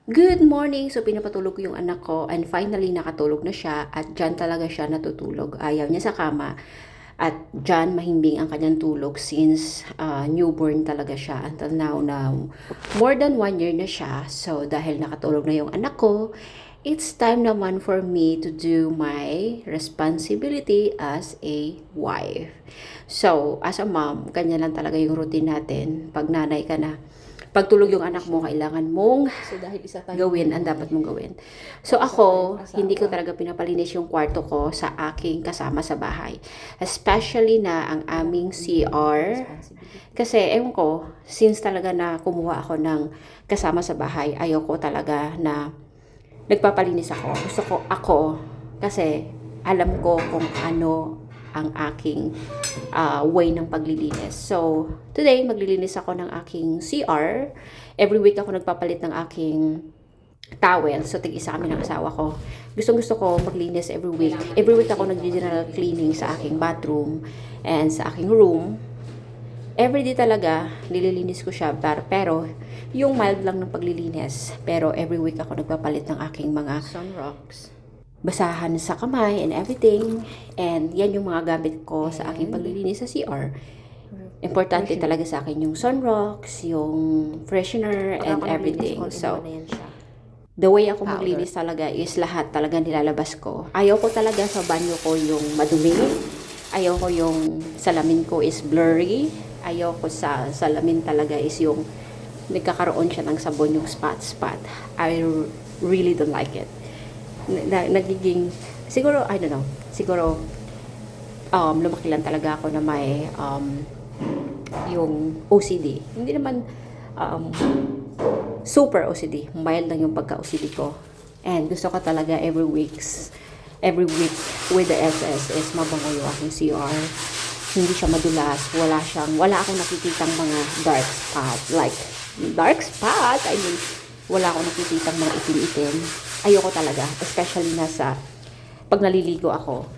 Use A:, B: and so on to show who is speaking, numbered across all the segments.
A: Good morning! So, pinapatulog ko yung anak ko and finally nakatulog na siya at dyan talaga siya natutulog. Ayaw niya sa kama at dyan mahimbing ang kanyang tulog since newborn talaga siya until now. More than 1 year na siya. So, dahil nakatulog na yung anak ko, it's time naman for me to do my responsibility as a wife. So, as a mom, ganyan lang talaga yung routine natin. Pag nanay ka na, pagtulog yung anak mo, kailangan mong gawin ang dapat mong gawin. So ako, hindi ko talaga pinapalinis yung kwarto ko sa aking kasama sa bahay. Especially na ang aming CR. Kasi, ewan ko, since talaga na kumuha ako ng kasama sa bahay, ayoko talaga na nagpapalinis ako. Gusto ko ako, kasi alam ko kung ano ang aking way ng paglilinis. So, today, maglilinis ako ng aking CR. Every week ako nagpapalit ng aking towel. So, tig-isa kami ng asawa ko. Gustong-gusto ko maglinis every week. Every week ako nag-general cleaning sa aking bathroom and sa aking room. Every day talaga, nililinis ko siya. Pero, yung mild lang ng paglilinis. Pero, every week ako nagpapalit ng aking mga sunrocks, basahan sa kamay and everything. And yan yung mga gamit ko sa aking paglilinis sa CR. Importante talaga sa akin yung sunrocks, yung freshener, and everything. So, the way ako maglinis talaga is lahat talaga nilalabas ko. Ayaw ko talaga sa banyo ko yung madumi. Ayaw ko yung salamin ko is blurry. Ayaw ko sa salamin talaga is yung nagkakaroon siya ng sabon, yung spot. I really don't like it. Nagiging, siguro, I don't know, siguro, lumaki lang talaga ako na may, yung OCD. Hindi naman, super OCD. Mild lang yung pagka-OCD ko. And gusto ko talaga every week with the SS is mabango yung aking CR. Hindi siya madulas. Wala akong nakikitang mga dark spot. I mean, wala akong nakikitang mga itim-itim. Ayoko talaga, especially pag naliligo ako.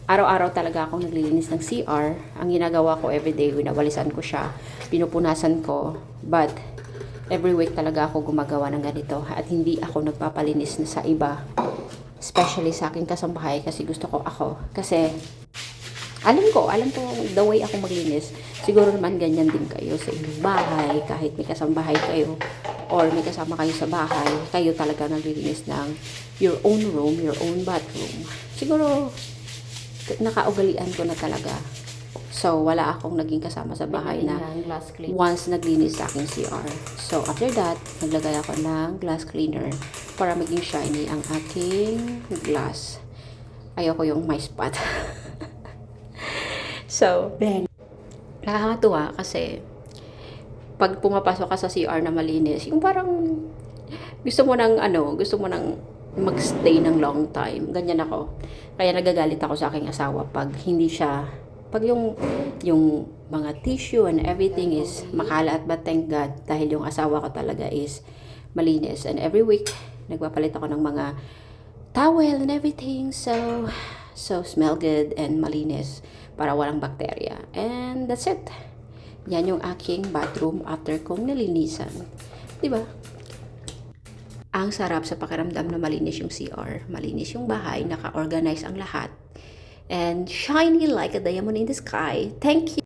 A: Araw-araw talaga akong naglilinis ng CR. Ang ginagawa ko everyday, winawalisan ko siya, pinupunasan ko. But, every week talaga ako gumagawa ng ganito. At hindi ako nagpapalinis na sa iba. Especially sa aking kasambahay kasi gusto ko ako. Kasi, alam ko the way ako maglinis. Siguro naman ganyan din kayo sa inyong bahay, kahit may kasambahay kayo or may kasama kayo sa bahay, kayo talaga naglilinis ng your own room, your own bathroom. Siguro, nakaugalian ko na talaga. So, wala akong naging kasama sa bahay na once naglinis sa aking CR. So, after that, naglagay ako ng glass cleaner para maging shiny ang aking glass. Ayoko yung may spot. So, nakakatuwa kasi pag pumapasok ka sa CR na malinis, yung parang gusto mo nang magstay ng long time. Ganyan ako. Kaya nagagalit ako sa aking asawa pag pag yung mga tissue and everything is makalat, but thank God dahil yung asawa ko talaga is malinis. And every week, nagpapalit ako ng mga towel and everything. So smell good and malinis para walang bakterya. And that's it. Yan yung aking bathroom after kong nalinisan. Diba? Ang sarap sa pakiramdam na malinis yung CR, malinis yung bahay, naka-organize ang lahat, and shiny like a diamond in the sky. Thank you!